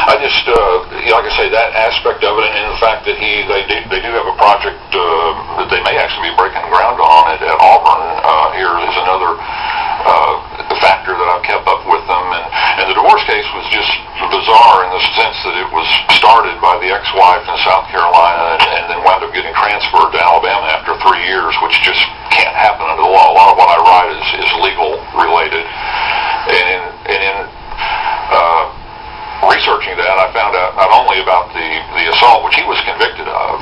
I just, like I say, that aspect of it, and the fact that they do have a project that they may actually be breaking ground on at Auburn here is another factor that I've kept up with them. And the divorce case was just bizarre in the sense that it was started by the ex-wife in South Carolina and then wound up getting transferred to Alabama after 3 years, which just can't happen under the law. A lot of what I write is legal related. And in researching that, I found out not only about the assault, which he was convicted of.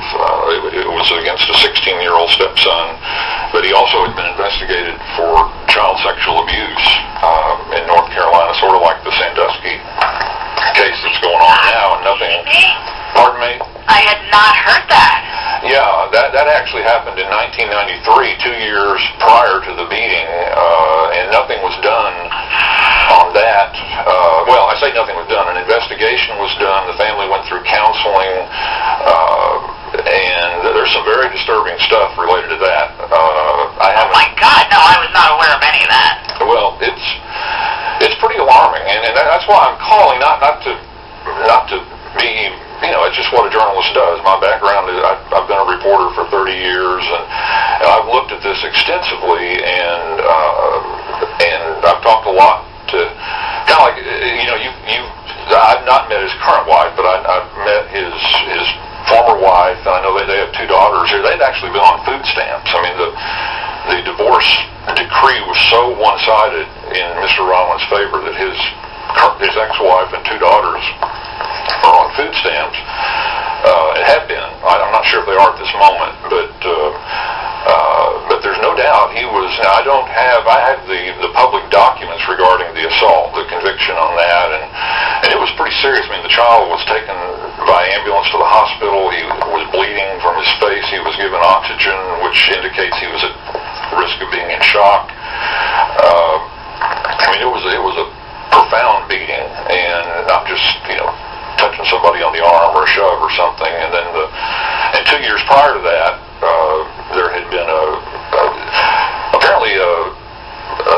It was against a 16-year-old stepson, but he also had been investigated for child sexual abuse in North Carolina, sort of like the Sandusky case that's going on now, and nothing. Pardon me? I had not heard that. Yeah, that actually happened in 1993, 2 years prior to the beating, and nothing was done on that. Well, I say nothing was done. An investigation was done. The family went through counseling, and there's some very disturbing stuff related to that. Oh my God, no, I was not aware of any of that. Well, it's pretty alarming, and that's why I'm calling, not to be, it's just what a journalist does. My background is I've been a reporter for 30 years, and I've looked at this extensively, and I've talked a lot to, kind of like, I've not met his current wife, but I've met his former wife, and I know they have 2 daughters here. They'd actually been on food stamps. I mean, the divorce decree was so one-sided in Mr. Rollins' favor that his ex-wife and 2 daughters are on food stamps. It had been. I'm not sure if they are at this moment, but there's no doubt he was. Now, I have the public documents regarding the assault, the conviction on that, and it was pretty serious. I mean, the child was taken by ambulance to the hospital. He was bleeding from his face. He was given oxygen, which indicates he was at risk of being in shock. I mean, it was a profound beating, and not just touching somebody on the arm or a shove or something. And then and 2 years prior to that, there had been apparently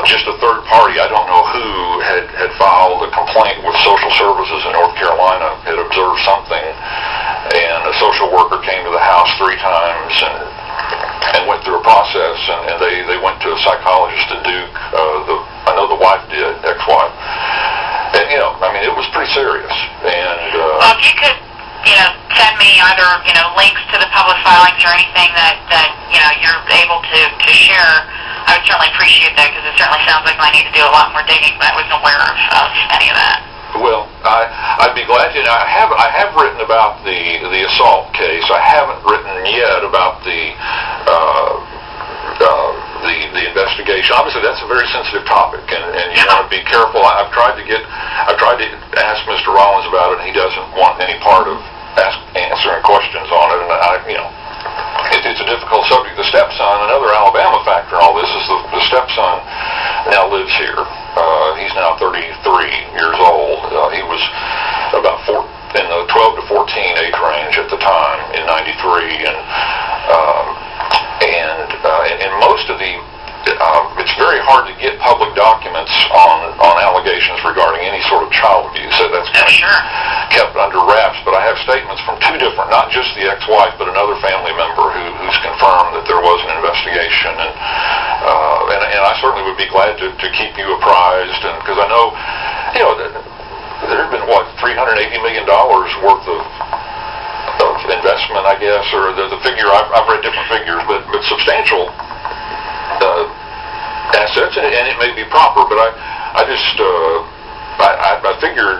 just a third party, I don't know who, had filed a complaint with social services in North Carolina, had observed something, and a social worker came to the house 3 times and went through a process, and they went to a psychologist at Duke. I know the wife did, ex-wife. And, I mean, it was pretty serious. And well, if you could, send me either, links to the public filings or anything that you're able to share, I would certainly appreciate that, because it certainly sounds like I need to do a lot more digging, but I wasn't aware of any of that. Well, I'd be glad to. I have written about the assault case. I haven't written yet about the investigation. Obviously, that's a very sensitive topic, and you want to be careful. I've tried to ask Mr. Rollins about it, and he doesn't want any part of answering questions on it. And it's a difficult subject. The stepson, another Alabama factor in all this, is the stepson now lives here. He's now 33 years old. He was about in the 12 to 14 age range at the time in '93, and most of the it's very hard to get public documents on allegations regarding any sort of child abuse. So that's kind of kept under wraps. But I have statements from 2 different, not just the ex-wife, but another family member who's confirmed that there was an investigation. And I certainly would be glad to keep you apprised, and because I know, there have been $380 million worth of investment, I guess, or the figure. I've read different figures, but substantial assets, and it may be proper, but I just I figured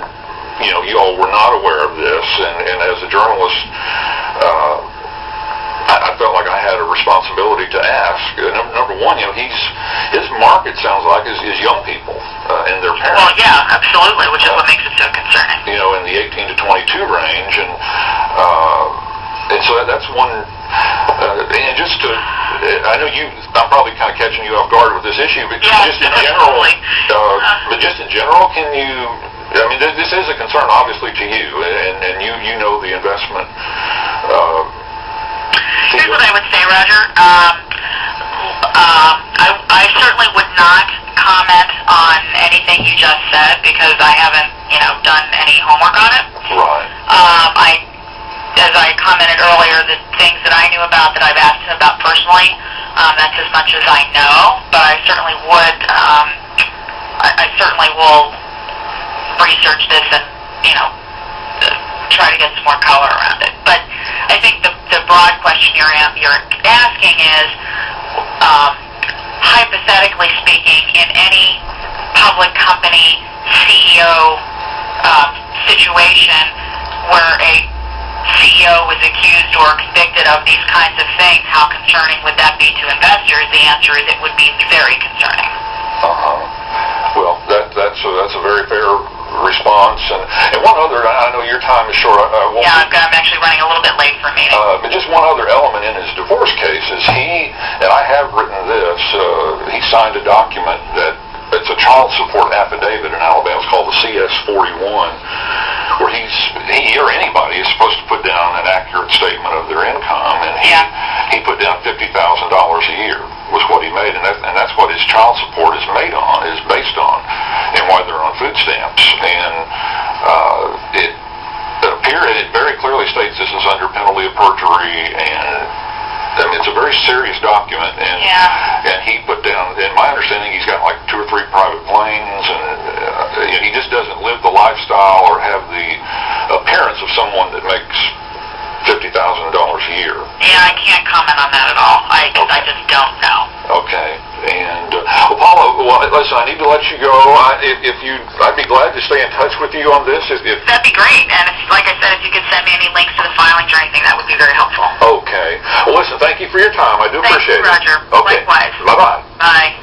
you all were not aware of this, and as a journalist, I felt like I had a responsibility to ask. Number one, his market sounds like is young people and their parents. Well, yeah, absolutely, which is what makes it so concerning. In the 18 to 22 range, and so that's one. And just to, I know I'm probably kind of catching you off guard with this issue, but just in general, can you? I mean, this is a concern, obviously, to you, and you know the investment. Here's what I would say, Roger. I certainly would not comment on anything you just said, because I haven't, done any homework on it. As I commented earlier, the things that I knew about that I've asked him about personally, that's as much as I know, but I certainly would, I certainly will research this and, try to get some more color around it. But I think the broad question you're asking is, hypothetically speaking, in any public company CEO situation where a CEO was accused or convicted of these kinds of things, how concerning would that be to investors? The answer is it would be very concerning. Well, that's a very fair response. And one other, I know your time is short. I'm actually running a little bit late for a meeting. But just one other element in his divorce case is and I have written this, he signed a document that it's a child support affidavit in Alabama. It's called the CS-41, where he or anybody is supposed to put down an accurate statement of their income, and he put down $50,000 a year was what he made, and that's what his child support is based on, and why they're on food stamps. And it very clearly states this is under penalty of perjury, and it's a very serious document, and he put down, in my understanding, he's got like 2 or 3 private planes, and he just doesn't live the lifestyle or have the appearance of someone that makes $50,000 a year. Yeah, I can't comment on that at all. I just don't know. Okay. And Paula, listen, I need to let you go. I'd be glad to stay in touch with you on this. That'd be great. And like I said, if you could send me any links to the filings or anything, that would be very helpful. Okay. Well, listen, thank you for your time. I do appreciate it. Thanks, Roger. Okay. Likewise. Bye-bye. Bye.